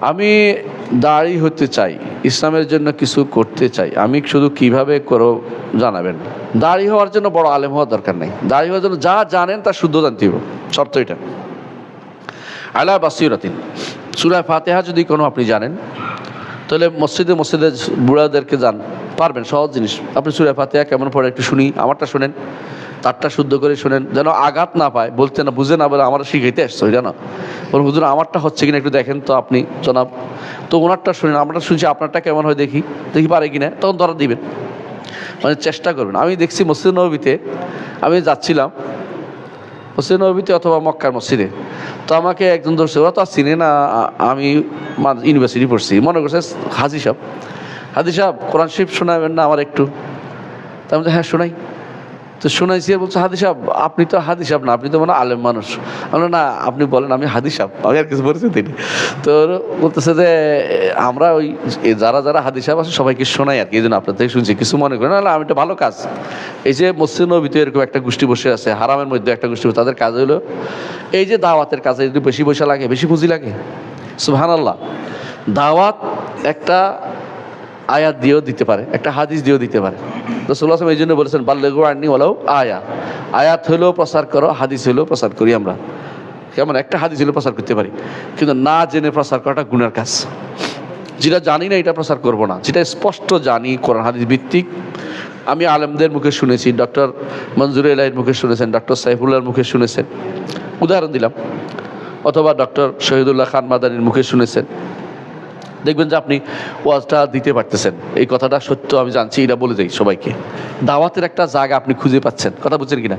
আমি দাড়ি হতে চাই, ইসলামের জন্য কিছু করতে চাই, আমি শুধু কিভাবে করো জানাবেন। দাড়ি হওয়ার জন্য বড় আলেম হওয়ার দরকার নেই। দাড়ি হওয়ার জন্য যা জানেন তা শুদ্ধ জানতে হবে, শর্ত এটা। আলা বাসিরাতিন, সূরা ফাতিহা যদি কোনো আপনি জানেন তাহলে মসজিদে বুড়াদেরকে যান, পারবেন, সহজ জিনিস। আপনি সূরা ফাতিহা কেমন পড়ে একটু শুনি, আমারটা শোনেন, তারটা শুদ্ধ করে শোনেন, যেন আঘাত না পায়, বলতে না বুঝে না বলে আমার শিখাইতে আসছো এটা না, বলুন হুজুর আমারটা হচ্ছে কিনা একটু দেখেন তো আপনি জনাব, তো ওনারটা শুনেন, আমরা শুনছি আপনারটা কেমন হয় দেখি পারে কিনা, তখন ধরা দিবেন, মানে চেষ্টা করবেন। আমি দেখছি মসজিদ নববীতে, আমি যাচ্ছিলাম মসজিদ নববীতে অথবা মক্কার মসজিদে, তো আমাকে একজন ধরছে, ওরা তো আর চিনে না, আমি ইউনিভার্সিটি পড়ছি, মনে করছে হাজি সাহেব কোরআন শরীফ শোনাবেন না আমার একটু। তা আমি হ্যাঁ শোনাই, তো শোনাইছি। বলছে হাদি সাহেব আপনি তো হাদি সাহেব না, আপনি তো মানে আলেম মানুষ। আমরা না, আপনি বলেন আমি হাদি সাহেব, আমি আর কিছু বলছি তিনি। তো বলতেছে যে আমরা ওই যারা হাদি সাহেব আছে সবাইকে শোনাই আর কি, এই জন্য আপনার থেকে শুনছি, কিছু মনে করেন না, আমি এটা ভালো কাজ। এই যে মসজিদ নববীতে এরকম একটা গোষ্ঠী বসে আছে, হারামের মধ্যে একটা গোষ্ঠী, তাদের কাজ হলো এই যে দাওয়াতের কাজে যদি বেশি পয়সা লাগে, বেশি পুঁজি লাগে, সুবহানাল্লাহ, দাওয়াত একটা আয়াত দিয়েও দিতে পারে, একটা হাদিস দিয়েও দিতে পারে। রাসূলুল্লাহ এই জন্য বলেছেন বাল্লিগু আন্নী ওয়ালাউ আয়া, আয়াত হলেও প্রচার করো, হাদিস হলেও প্রচার করি আমরা। কেমন একটা হাদিস হলেও প্রচার করতে পারি, কিন্তু না জেনে প্রচার করাটা গুনার কাজ। যেটা জানি না এটা প্রচার করব না, যেটা স্পষ্ট জানি কোরআন হাদিস ভিত্তিক। আমি আলেমদের মুখে শুনেছি, ডক্টর মঞ্জুর এলাহির মুখে শুনেছেন, ডক্টর সাইফুল্লাহর মুখে শুনেছেন, উদাহরণ দিলাম, অথবা ডক্টর শহীদুল্লাহ খান মাদানির মুখে শুনেছেন, দেখবেন যে আপনি ওয়াজটা দিতে পারতেছেন, এই কথাটা সত্য আমি জানছি, এটা বলে যাই সবাইকে। দাওয়াতের একটা জায়গা আপনি খুঁজে পাচ্ছেন, কথা বুঝছেন কিনা?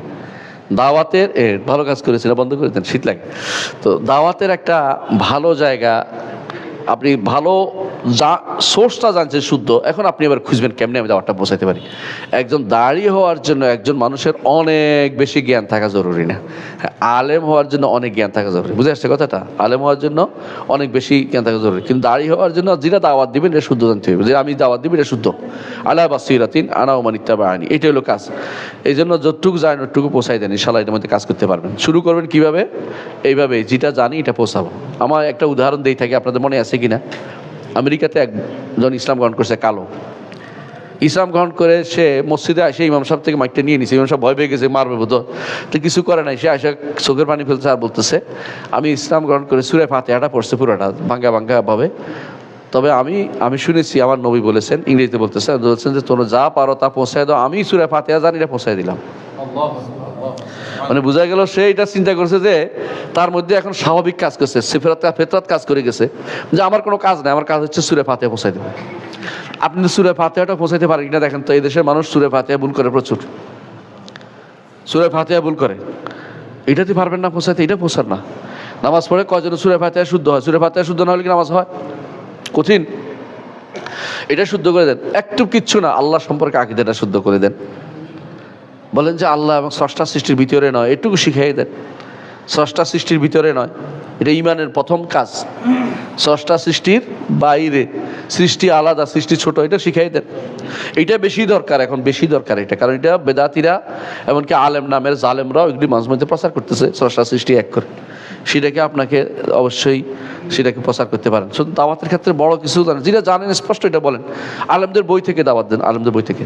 দাওয়াতের ভালো কাজ করেছেন, বন্ধ করে দেন, শীত লাগে তো। দাওয়াতের একটা ভালো জায়গা, আপনি ভালো সোর্সটা জানছেন শুদ্ধ, এখন আপনি এবার খুঁজবেন কেমনে আমি দাওয়াতটা পৌঁছাইতে পারি। একজন দাঁড়িয়ে হওয়ার জন্য একজন মানুষের অনেক বেশি জ্ঞান থাকা জরুরি না, আলেম হওয়ার জন্য অনেক জ্ঞান থাকা জরুরি। বুঝে আসছে কথাটা? আলেম হওয়ার জন্য অনেক বেশি জ্ঞান থাকা জরুরি, কিন্তু দাঁড়িয়ে হওয়ার জন্য যেটা দাওয়াত দিবেন এটা শুদ্ধ জানতে হবে, যে আমি দাওয়াত দিবেন এটা শুদ্ধ। আলা বাসিরাতিন আনা ওয়া মান ইত্তাবাআনি, এটা হলো কাজ। এই জন্য যতটুকু জানেন ওটুকু পৌঁছাই দেন, ইনশাআল্লাহ এটার মধ্যে কাজ করতে পারবেন। শুরু করবেন কিভাবে? এইভাবে, যেটা জানি এটা পৌঁছাবো। আমার একটা উদাহরণ দিয়ে থাকি, আপনাদের মনে আছে কিনা, আমেরিকাতে একজন ইসলাম গ্রহণ করছে, কালো ইসলাম গ্রহণ করে সে মসজিদে আসে ইমাম সাহেব থেকে মাইকটা নিয়ে নিছে, ইমাম সাহেব ভয় পেয়ে গেছে, মারবে বোধ, তো কিছু করে নাই, সে আসে চোখের পানি ফেলছে আর বলতেছে আমি ইসলাম গ্রহণ করে সূরা ফাতিহাটা পড়ছে পুরোটা ভাঙ্গা ভাবে, তবে আমি শুনেছি আমার নবী বলেছেন, ইংরেজিতে বলছেন যে তোমরা যা পারো তা পৌঁছায় দাও, আমি সূরা ফাতিহা জানি এটা পৌঁছায় দিলাম। মানে বোঝা গেল সে এটা চিন্তা করছে যে তার মধ্যে এখন স্বাভাবিক কাজ করছে, ফেতরাত কাজ করে গেছে, যে আমার কোনো কাজ নাই, আমার কাজ হচ্ছে সূরা ফাতিহা পৌঁছাই দেবো। আপনি সূরা ফাতিহাটা পৌঁছাইতে পারেন কিনা দেখেন তো। এই দেশের মানুষ সূরা ফাতিহা ভুল করে, প্রচুর সূরা ফাতিহা ভুল করে, এটাতে পারবেন না পৌঁছাইতে, এটা পৌঁছার না। নামাজ পড়ে কয়জন সূরা ফাতিহা শুদ্ধ হয়? সূরা ফাতিহা শুদ্ধ না হলে কি নামাজ হয়? কঠিন। এটা শুদ্ধ করে দেন, একটু কিচ্ছু না, আল্লাহ সম্পর্কে আকীদাটা শুদ্ধ করে দেন। বলেন যে আল্লাহ এবং স্রষ্টা সৃষ্টির ভিতরে নয়, এটুকু শিখিয়ে দেন। স্রষ্টা সৃষ্টির ভিতরে নয়, এটা ঈমানের প্রথম কাজ। স্রষ্টা সৃষ্টির বাইরে, সৃষ্টি আলাদা, সৃষ্টি ছোট, এটা শিখাই দেন। এটা বেশি দরকার, এখন বেশি দরকার এটা, কারণ এটা বেদাতিরা এমনকি আলেম নামের জালেমরাও এগুলি মাঝে মধ্যে প্রচার করতেছে, স্রষ্টা সৃষ্টি এক করে। সেটাকে আপনাকে অবশ্যই সেটাকে প্রচার করতে পারেন। শুধু দাওয়াতের ক্ষেত্রে বড় কিছু জানেন, যেটা জানেন স্পষ্ট এটা বলেন। আলেমদের বই থেকে দাওয়াত দেন, আলেমদের বই থেকে।